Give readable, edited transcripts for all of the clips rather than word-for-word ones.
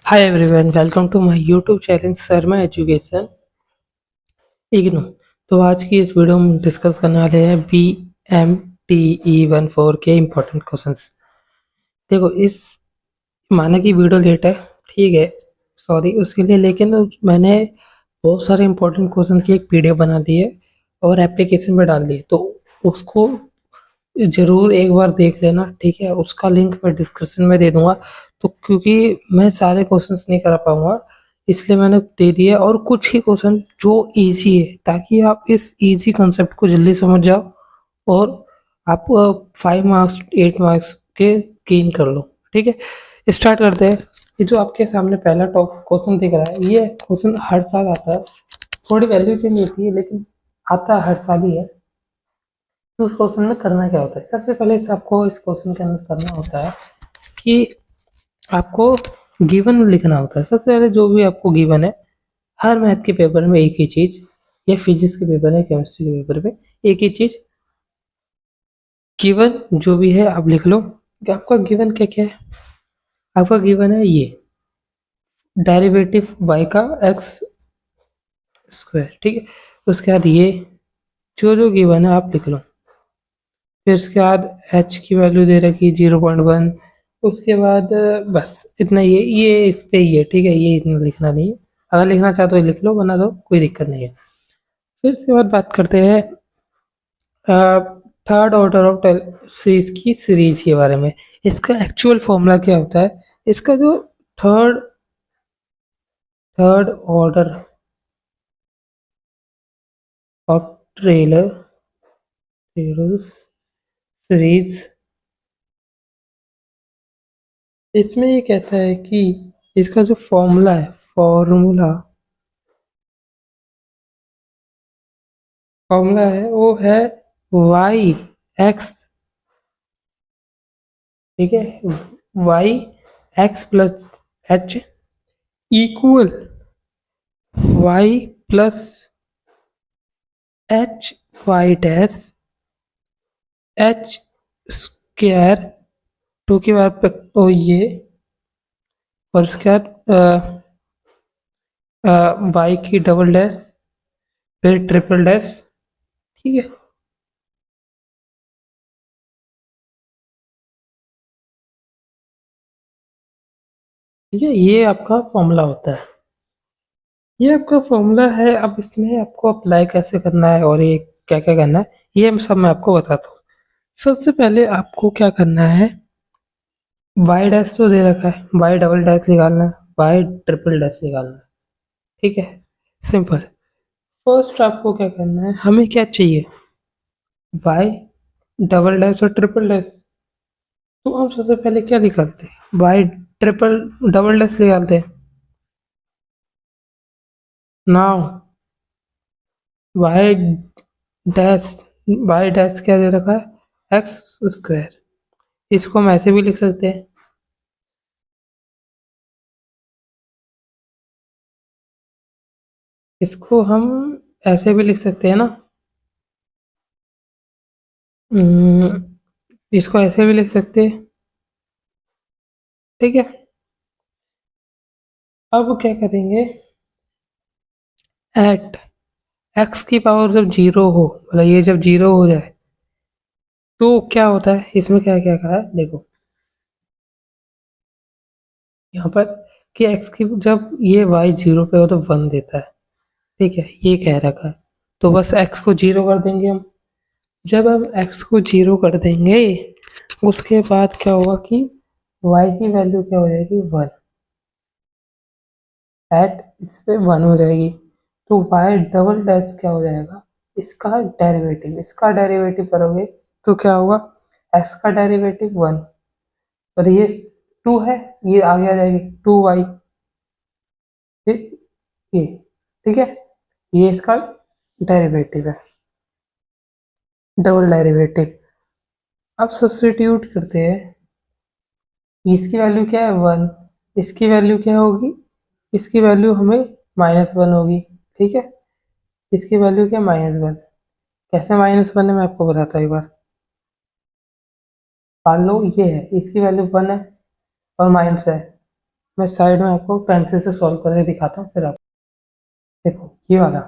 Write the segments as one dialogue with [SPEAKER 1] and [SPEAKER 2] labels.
[SPEAKER 1] Hi everyone, welcome to my YouTube channel Sharma education IGNOU. तो आज की इस वीडियो में डिस्कस करने वाले हैं BMTE14 के इम्पोर्टेंट क्वेश्चंस। देखो, इस माना कि वीडियो लेट है, ठीक है, सॉरी उसके लिए, लेकिन मैंने बहुत सारे इम्पोर्टेंट क्वेश्चन की एक पीडीएफ बना दी है और एप्लीकेशन में डाल दी है, तो उसको ज़रूर एक बार देख लेना, ठीक है। उसका लिंक मैं डिस्क्रिप्शन में दे दूंगा। तो क्योंकि मैं सारे क्वेश्चंस नहीं करा पाऊंगा, इसलिए मैंने दे दिए और कुछ ही क्वेश्चन जो इजी है, ताकि आप इस इजी कॉन्सेप्ट को जल्दी समझ जाओ और आप 5 मार्क्स 8 मार्क्स के गेन कर लो, ठीक है। स्टार्ट करते हैं। ये जो आपके सामने पहला टॉप क्वेश्चन दिख रहा है, ये क्वेश्चन हर साल आता है। थोड़ी वैल्यू चेंज होती है, लेकिन आता हर साल ही है। तो उस क्वेश्चन में करना क्या होता है, सबसे पहले आपको इस क्वेश्चन के अंदर करना होता है कि आपको गिवन लिखना होता है। सबसे पहले जो भी आपको गिवन है, हर मैथ के पेपर में एक ही चीज, या फिजिक्स के पेपर में, केमिस्ट्री के पेपर में एक ही चीज गिवन जो भी है आप लिख लो कि आपका गिवन क्या क्या है। आपका गिवन है ये डेरिवेटिव y का x स्क्वायर, ठीक है। उसके बाद ये जो जो गिवन है आप लिख लो। फिर उसके बाद h की वैल्यू दे रखी 0.1। उसके बाद बस इतना, ये इस पे ही है, ठीक है। ये इतना लिखना नहीं है, अगर लिखना चाहो तो लिख लो, वरना तो कोई दिक्कत नहीं है। फिर उसके बाद बात करते हैं थर्ड ऑर्डर ऑफ सीरीज की सीरीज के बारे में। इसका एक्चुअल फॉर्मूला क्या होता है, इसका जो third third order of Taylor's series, इसमें ये कहता है कि इसका जो फॉर्मूला फॉर्मूला है वो है वाई एक्स, ठीक है। Y x plus h equal y plus h y dash h square two की बार पे ओ ये, और उसके बाद वाई की डबल डैश, फिर ट्रिपल डैश, ठीक है। ठीक है, ये आपका फॉर्मूला होता है। ये आपका फॉर्मूला है। अब इसमें आपको अप्लाई कैसे करना है और ये क्या क्या करना है, ये सब मैं आपको बताता हूँ। सबसे पहले आपको क्या करना है, वाई डैश तो दे रखा है, वाई डबल डैश निकालना है, वाई ट्रिपल डैश निकालना है, ठीक है। सिंपल। फर्स्ट आपको क्या करना है, हमें क्या चाहिए, वाई डबल डैश और ट्रिपल डैश। तो हम सबसे पहले क्या निकालते हैं, वाई ट्रिपल डबल डैश निकालते हैं। Now y dash, y dash क्या दे रखा है, एक्स स्क्वायर। इसको हम ऐसे भी लिख सकते हैं, इसको हम ऐसे भी लिख सकते हैं ना। हम्म, इसको ऐसे भी लिख सकते हैं, ठीक है। अब क्या करेंगे, एट एक्स की पावर जब जीरो हो, मतलब ये जब जीरो हो जाए, तो क्या होता है, इसमें क्या क्या कहा है देखो, यहाँ पर कि एक्स की जब ये वाई जीरो पे हो तो वन देता है, ठीक है, ये कह रखा है। तो बस एक्स को जीरो कर देंगे हम। जब हम एक्स को जीरो कर देंगे, उसके बाद क्या होगा कि वाई की वैल्यू क्या हो जाएगी, वन। एट इस पे वन हो जाएगी, तो वाई डबल डैश क्या हो जाएगा, इसका डेरिवेटिव करोगे तो क्या होगा, एक्स का डेरिवेटिव वन, और ये टू है, ये आगे आ जाएगी टू वाई, फिर ये, ठीक है। ये इसका डेरिवेटिव है, डबल डेरिवेटिव। अब सब्स्टिट्यूट करते हैं, इसकी वैल्यू क्या है, वन। इसकी वैल्यू क्या होगी, इसकी वैल्यू हमें माइनस वन होगी, ठीक है। इसकी वैल्यू क्या, माइनस वन। कैसे माइनस वन है मैं आपको बताता हूँ एक बार। मान लो ये है, इसकी वैल्यू वन है और माइनस है, मैं साइड में आपको पेंसिल से सॉल्व करके दिखाता हूँ, फिर आप देखो ये वाला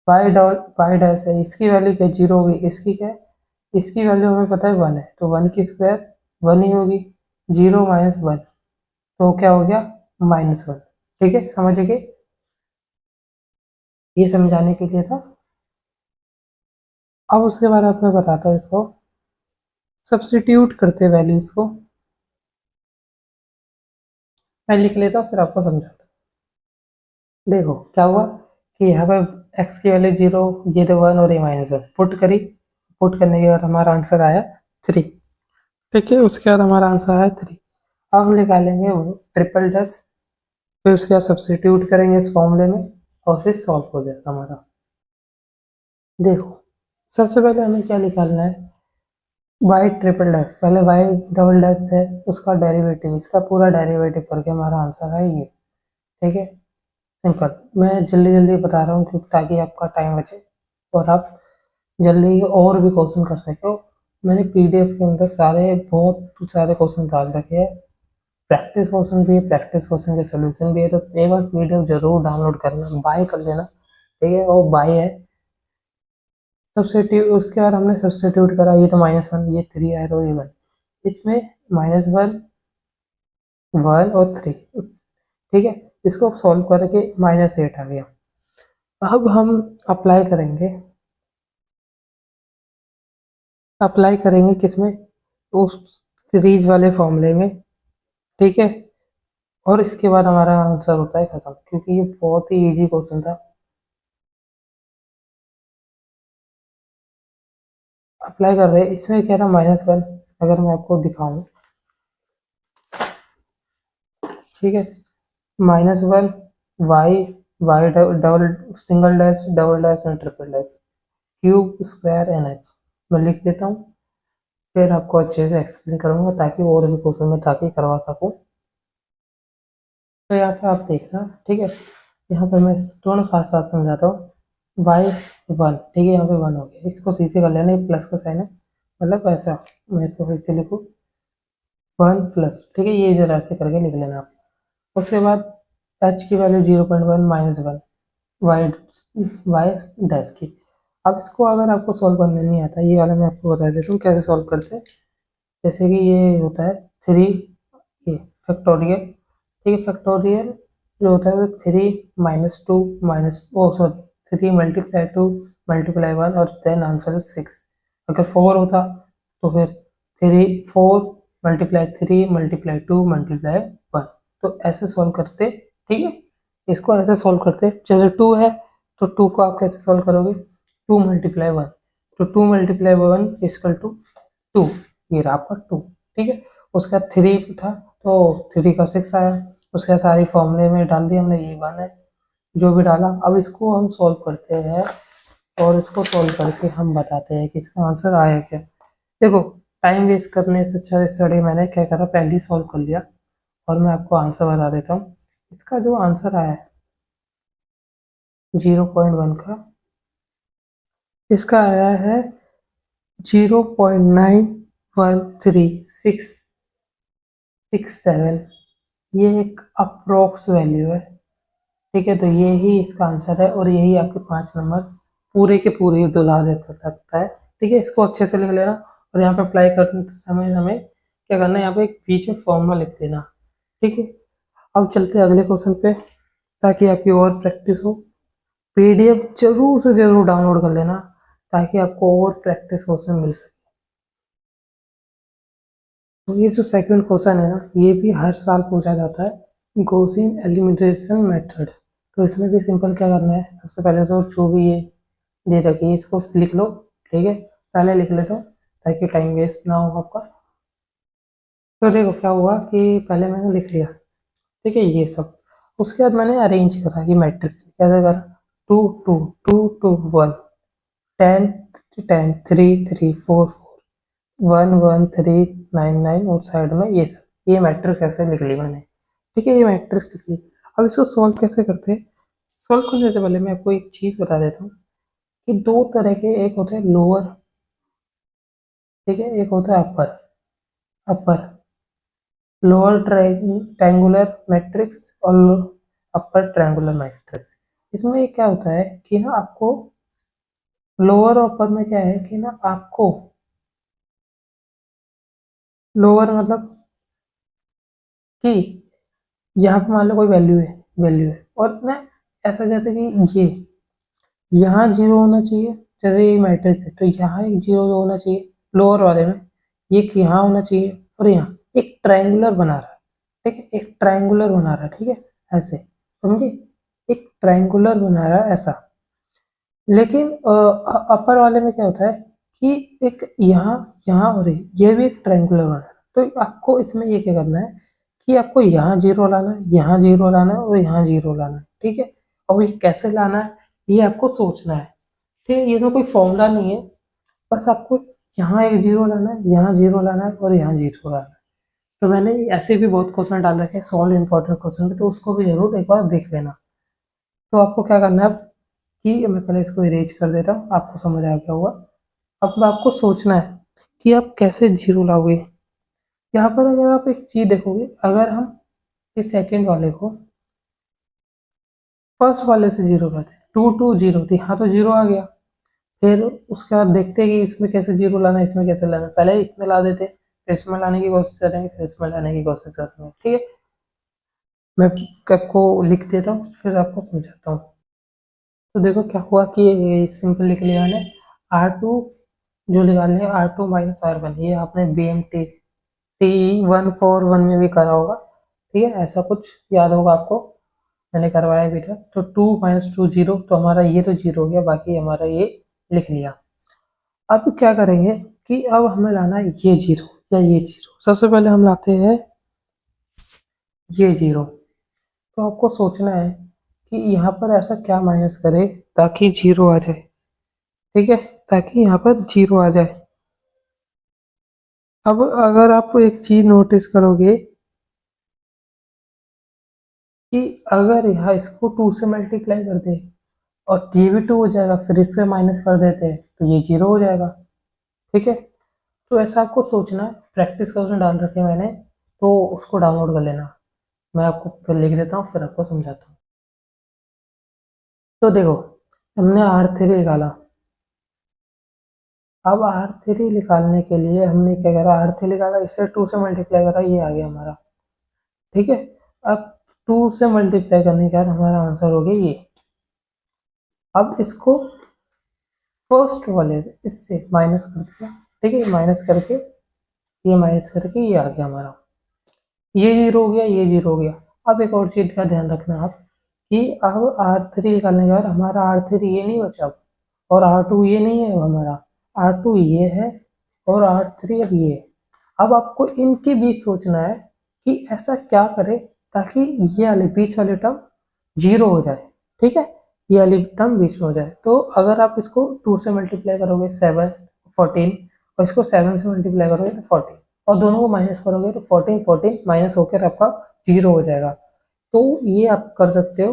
[SPEAKER 1] पाई डैश है, इसकी वैल्यू क्या 0 होगी, इसकी क्या है, इसकी वैल्यू हमें पता है 1 है, तो 1 की स्क्वायर 1 ही होगी, 0 माइनस 1 तो क्या हो गया -1। ठीक है, समझ गए, ये समझाने के लिए था। अब उसके बाद मैं बताता हूँ, इसको सब्स्टिट्यूट करते वैल्यूज को मैं लिख लेता हूँ, फिर आपको समझाता हूँ। देखो क्या हुआ कि यहाँ पे x की वैल्यू 0, ये तो 1 और ये -1 पुट करी, पुट करने के बाद हमारा आंसर आया 3। ठीक है, उसके बाद हमारा आंसर आया 3। अब हम निकालेंगे वो ट्रिपल डैश, फिर उसके बाद सब्स्टिट्यूट करेंगे इस फॉर्मूले में और फिर सॉल्व हो जाएगा हमारा। देखो सबसे पहले हमें क्या निकालना है, वाई ट्रिपल डैश, पहले वाई डबल डैश है उसका डेरिवेटिव, इसका पूरा डेरिवेटिव करके हमारा आंसर है ये। ठीक है, सिंपल, मैं जल्दी जल्दी बता रहा हूँ क्योंकि ताकि आपका टाइम बचे और आप जल्दी और भी क्वेश्चन कर सको। मैंने पीडीएफ के अंदर बहुत सारे क्वेश्चन डाल रखे हैं, प्रैक्टिस क्वेश्चन भी है, प्रैक्टिस क्वेश्चन के सोल्यूशन भी है, तो एक बार पीडीएफ जरूर डाउनलोड करना, बाय कर लेना। ठीक है, और बाय है सब्स्टिट्यूट, उसके बाद हमने सब्स्टिट्यूट करा, ये तो -1, ये 3 आया तो ये 1, इसमें -1 1 और 3। ठीक है, इसको सॉल्व करके -8 आ गया। अब हम अप्लाई करेंगे, किसमें, उस सीरीज वाले फॉर्मूले में। ठीक है, और इसके बाद हमारा आंसर होता है खत्म, क्योंकि ये बहुत ही इजी क्वेश्चन था। अप्लाई कर रहे हैं, इसमें क्या था -1, अगर मैं आपको दिखाऊं, ठीक है, -1 y, double single dash double dash and triple dash cube square n h, मैं लिख देता हूँ, फिर आपको अच्छे से एक्सप्लेन करूंगा ताकि और भी क्वेश्चन में ताकि करवा सकूँ। तो यहाँ पे आप देखना, ठीक है, यहाँ पे मैं दोनों साथ साथ समझाता हूँ। वाई 1, ठीक है, यहाँ पे 1 हो गया, इसको सी से कर लेना, ये प्लस का साइन है, मतलब ऐसा, मैं इसको फिर से लिखूँ 1 प्लस, ठीक है, ये इधर ऐसे करके लिख लेना आप। उसके बाद एच की वैल्यू 0.1 -1 वाई वाई डैश की। अब इसको अगर आपको सॉल्व करने नहीं आता, ये वाला मैं आपको बता देता हूँ कैसे सॉल्व करते हैं। जैसे कि ये होता है 3, ये फैक्टोरियल, ठीक है, फैक्टोरियल जो होता है वो 3 -2 माइनस ओ सॉरी 3 × 2 × 1 और देन आंसर इज 6। अगर 4 होता तो फिर 4 × 3 × 2 × 1, तो ऐसे सॉल्व करते। ठीक है, इसको ऐसे सॉल्व करते, जैसे 2 है तो 2 को आप कैसे सॉल्व करोगे, 2 × 1, तो 2 × 1 इक्वल टू 2, ये रहा आपका 2। ठीक है, उसका 3 था तो 3 का 6 आया, उसके सारी फॉर्मूले में डाल दिया हमने, ये 1 है जो भी डाला। अब इसको हम सॉल्व करते हैं और इसको सॉल्व करके हम बताते हैं कि इसका आंसर आया क्या। देखो टाइम वेस्ट करने से अच्छा स्टडी मैंने क्या करा, पहले ही सॉल्व कर लिया और मैं आपको आंसर बता देता हूँ। इसका जो आंसर आया है 0.1 का, इसका आया है 0.913667, ये एक अप्रोक्स वैल्यू है। ठीक है, तो ये ही इसका आंसर है और यही आपके 5 नंबर पूरे के पूरे दुला दे सकता है। ठीक है, इसको अच्छे से लिख लेना और यहाँ पे अप्लाई करते समय हमें क्या करना है, यहाँ पे एक बीच में फॉर्मूला लिख देना। ठीक है, अब चलते हैं अगले क्वेश्चन पे ताकि आपकी और प्रैक्टिस हो। पीडीएफ जरूर से जरूर डाउनलोड कर लेना ताकि आपको और प्रैक्टिस क्वेश्चन मिल सके। तो ये जो सेकंड क्वेश्चन है ना, ये भी हर साल पूछा जाता है, गॉसियन एलिमिनेशन मेथड। तो इसमें भी सिंपल क्या करना है, सबसे पहले तो जो भी ये दे रखी है इसको लिख लो। ठीक है, पहले लिख लेता हूँ ताकि टाइम वेस्ट ना हो आपका। तो देखो क्या हुआ कि पहले मैंने लिख लिया, ठीक है, ये सब, उसके बाद मैंने अरेंज करा ये मैट्रिक्स, कैसे करा, 2 2 2 2 1 10 10 3 3 4 1 1 3 9 9 और साइड में ये सब, ये मैट्रिक्स ऐसे लिख ली मैंने। ठीक है, ये मैट्रिक्स लिख ली। अब इसको सॉल्व कैसे करते हैं, सॉल्व करने से पहले मैं आपको एक चीज बता देता हूँ कि दो तरह के, एक होता है लोअर, ठीक है, एक होता है अपर। अपर लोअर ट्रायंगुलर मैट्रिक्स और अपर ट्रायंगुलर मैट्रिक्स। इसमें ये क्या होता है कि ना आपको लोअर और अपर में क्या है कि ना आपको लोअर मतलब कि यहाँ पे मान लो कोई वैल्यू है और ना ऐसा जैसे कि ये यहाँ जीरो होना चाहिए, जैसे ये मैट्रिक्स है तो यहाँ एक जीरो होना चाहिए लोअर वाले में, ये यहाँ होना चाहिए और यहाँ एक ट्रायंगुलर बना रहा है, ठीक है, एक ट्रायंगुलर बना रहा है, ठीक है, ऐसे समझे, एक ट्रायंगुलर बना रहा है ऐसा। लेकिन अपर वाले में क्या होता है कि एक यहाँ यहाँ और ये भी एक ट्रायंगुलर बना है, तो आपको इसमें ये क्या करना है कि आपको यहाँ जीरो लाना है, यहाँ जीरो लाना है और यहाँ जीरो लाना है, ठीक है। और ये कैसे लाना है ये आपको सोचना है, ठीक है, ये तो कोई फॉर्मूला नहीं है, बस आपको यहाँ एक जीरो लाना है, यहाँ जीरो लाना है और यहाँ जीरो लाना है। तो मैंने ऐसे भी बहुत क्वेश्चन डाल रखे हैं सॉल्व इंपॉर्टेंट क्वेश्चन पे, तो उसको भी जरूर एक बार देख लेना। तो आपको क्या करना है कि मैं पहले इसको इरेज कर देता हूँ, आपको समझ आ गया होगा। अब आपको सोचना है कि आप कैसे जीरो लाओगे। यहाँ पर अगर आप एक चीज देखोगे, अगर हम इस सेकंड वाले को फर्स्ट वाले से जीरो करते हैं, टू टू जीरो थी, हाँ तो जीरो आ गया। फिर उसके बाद देखते हैं कि इसमें कैसे जीरो लाना है, इसमें कैसे लाना है, पहले इसमें ला देते, फिर इसमें लाने की कोशिश करेंगे, फिर इसमें लाने की कोशिश करेंगे, ठीक है। मैं आपको लिख देता हूँ फिर आपको समझाता हूँ। तो देखो क्या हुआ कि ये सिंपल लिख लिया मैंने, आर टू जो निकालने है r two minus r one, ये आपने बी एम टी टी 141 में भी करा होगा, ठीक है, ऐसा कुछ याद होगा आपको, मैंने करवाया भी था। तो टू माइनस टू जीरो, तो हमारा ये तो जीरो हो गया, बाकी हमारा ये लिख लिया। अब क्या करेंगे कि अब हमें लाना है ये जीरो या ये जीरो, सबसे पहले हम लाते हैं ये जीरो। तो आपको सोचना है कि यहाँ पर ऐसा क्या माइनस करे ताकि जीरो आ जाए, ठीक है, ताकि यहाँ पर जीरो आ जाए। अब अगर आप एक चीज नोटिस करोगे कि अगर यहाँ इसको टू से मल्टीप्लाई कर दे और ये भी टू हो जाएगा, फिर इससे माइनस कर देते हैं तो ये जीरो हो जाएगा, ठीक है। तो ऐसा आपको सोचना है, प्रैक्टिस का उसमें डाल रखे मैंने, तो उसको डाउनलोड कर लेना, मैं आपको फिर लिख देता हूँ फिर आपको समझाता हूँ। तो देखो हमने आर थ्री निकाला, अब आर थ्री निकालने के लिए हमने क्या करा, आर थ्री निकाला, इससे टू से मल्टीप्लाई करा, ये आ गया हमारा, ठीक है। अब टू से मल्टीप्लाई करने के बाद हमारा आंसर हो गया ये। अब इसको फर्स्ट वाले इससे माइनस कर दिया, ठीक है, माइनस करके ये माइनस करके ये आ गया हमारा, ये जीरो हो गया, ये जीरो हो गया। अब एक और चीज का ध्यान रखना आप कि अब आर थ्री निकालने के बाद हमारा आर थ्री ये नहीं बचा अब, और आर टू ये नहीं है अब हमारा, आर टू ये है और आर थ्री अब ये है। अब आपको इनके बीच सोचना है कि ऐसा क्या करे ताकि ये वाले बीच वाले टर्म जीरो हो जाए, ठीक है, ये वाली टर्म बीच में हो जाए। तो अगर आप इसको टू से मल्टीप्लाई करोगे सेवन 14, और इसको सेवन से मल्टीप्लाई करोगे तो 14, और दोनों को माइनस करोगे तो 14 14 माइनस होकर आपका जीरो हो जाएगा। तो ये आप कर सकते हो,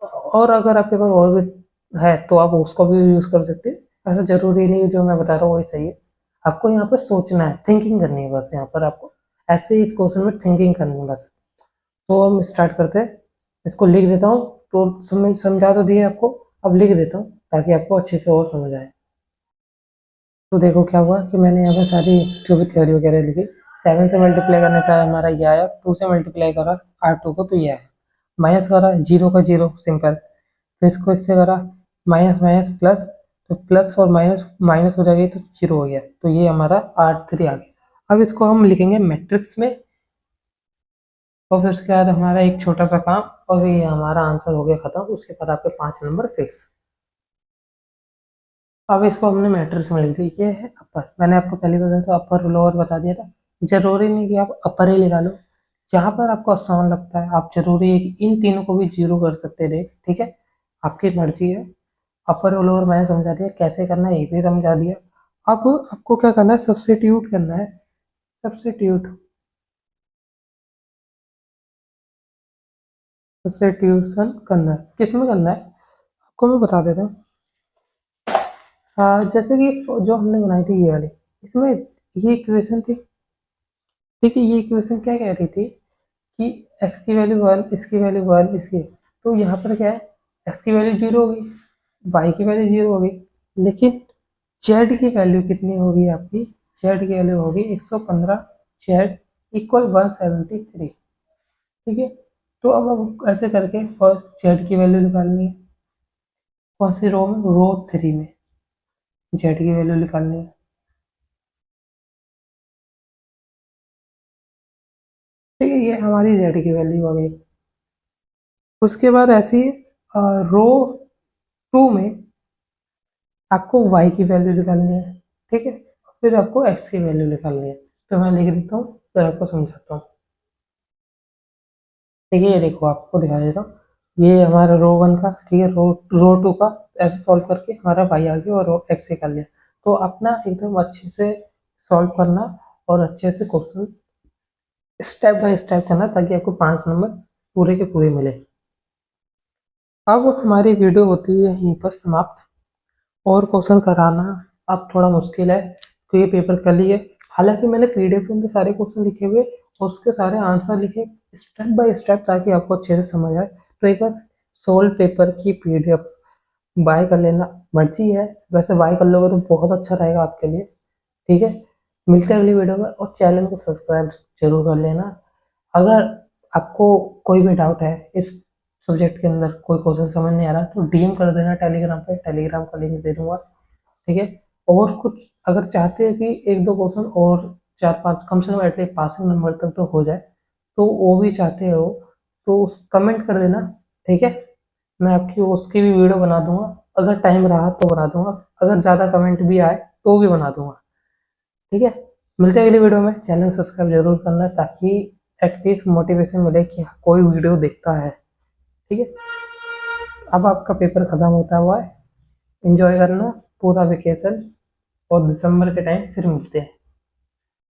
[SPEAKER 1] और अगर आपके पास और भी है तो आप उसको भी यूज़ कर सकते हो, ऐसा जरूरी नहीं है जो मैं बता रहा हूँ वही सही है। आपको यहाँ पर सोचना है, थिंकिंग करनी है बस, यहाँ पर आपको ऐसे ही इस क्वेश्चन में थिंकिंग करनी है बस। तो हम स्टार्ट करते हैं, इसको लिख देता हूँ, तो समझा तो दिए आपको, अब लिख देता हूँ ताकि आपको अच्छे से और समझ आए। तो देखो क्या हुआ कि मैंने यहाँ पर सारी जो भी थ्योरी वगैरह लिखी, सेवन से मल्टीप्लाई करने पर हमारा ये आया, टू से मल्टीप्लाई करा आर टू को तो ये आया, माइनस करा जीरो का जीरो सिंपल, फिर इसको इससे करा माइनस माइनस प्लस, तो प्लस और माइनस माइनस हो जाएगी तो जीरो हो गया, तो ये हमारा आर थ्री आ गया। अब इसको हम लिखेंगे मैट्रिक्स में, और फिर उसके बाद हमारा एक छोटा सा काम, और ये हमारा आंसर हो गया खत्म, उसके बाद आपके 5 नंबर फिक्स। अब इसको हमने मैट्रिक्स में लिख दिया, ये है अपर, मैंने आपको पहले बताया था अपर लोअर बता दिया था, जरूरी नहीं कि आप अपर ही लगा लो, जहाँ पर आपको आसान लगता है आप जरूरी है कि इन तीनों को भी जीरो कर सकते थे, ठीक है, आपकी मर्जी है। अपर और लोअर मैंने समझा दिया, कैसे करना है ये भी समझा दिया। अब आपको क्या करना है, सब्स्टिट्यूट करना है, सब्स्टिट्यूट सब्स्टिट्यूशन करना है, किस में करना है आपको मैं बता देता हूँ। जैसे कि जो हमने बनाई थी ये वाली, इसमें ये इक्वेशन थी, ठीक है, ये इक्वेशन क्या कह रही थी कि x की वैल्यू 1, इसकी वैल्यू 1, इसकी, तो यहाँ पर क्या है, x की वैल्यू 0 होगी, y की वैल्यू 0 होगी, लेकिन z की वैल्यू कितनी होगी आपकी, z की वैल्यू होगी 115, z इक्वल 173। ठीक है, तो अब हम ऐसे करके फर्स्ट z की वैल्यू निकालनी है, कौन सी रो में, रो 3 में z की वैल्यू निकालनी है। ठीक है, ये हमारी z की वैल्यू हो गई। उसके बाद ऐसी रो 2 में आपको y की वैल्यू निकालनी है। ठीक है, फिर आपको x की वैल्यू निकालनी है। तो मैं लिख देता हूँ, फिर आपको समझाता हूँ। ठीक है, ये देखो आपको दिखा देता हूँ, ये हमारा रो 1 का, ठीक है, रो 2 का ऐसे सॉल्व करके हमारा y आ गया और रो x निकाल लिया। तो अपना एकदम अच्छे से सॉल्व करना और अच्छे से क्वेश्चन स्टेप बाय स्टेप करना, ताकि आपको 5 नंबर पूरे के पूरे मिले। अब हमारी वीडियो होती है यहीं पर समाप्त, और क्वेश्चन कराना अब थोड़ा मुश्किल है, तो ये पेपर कर लिए। हालांकि मैंने पीडीएफ में सारे क्वेश्चन लिखे हुए और उसके सारे आंसर लिखे स्टेप बाय स्टेप, ताकि आपको अच्छे से समझ आए। तो एक बार सोल्व पेपर की पीडीएफ बाय कर लेना, मर्जी है, वैसे बाय कर लोगे तो बहुत अच्छा रहेगा आपके लिए। ठीक है, मिलते हैं अगली वीडियो में, और चैनल को सब्सक्राइब जरूर कर लेना। अगर आपको कोई भी डाउट है इस सब्जेक्ट के अंदर, कोई क्वेश्चन समझ नहीं आ रहा, तो डीएम कर देना टेलीग्राम पे, टेलीग्राम का लिंक दे दूंगा। ठीक है, और कुछ अगर चाहते हैं कि एक दो क्वेश्चन और 4-5 कम से कम एटलीस्ट पासिंग नंबर तक तो हो जाए, तो वो भी चाहते हो तो उस कमेंट कर देना। ठीक है, मैं आपकी उसकी भी वीडियो बना दूंगा, अगर टाइम रहा तो बना दूंगा, अगर ज़्यादा कमेंट भी आए तो भी बना दूंगा। ठीक है, मिलते हैं अगली वीडियो में, चैनल सब्सक्राइब जरूर करना, ताकि एटलीस्ट मोटिवेशन मिले कि हाँ, कोई वीडियो देखता है। ठीक है, अब आपका पेपर खत्म होता हुआ है, एंजॉय करना पूरा वेकेशन, और दिसंबर के टाइम फिर मिलते हैं।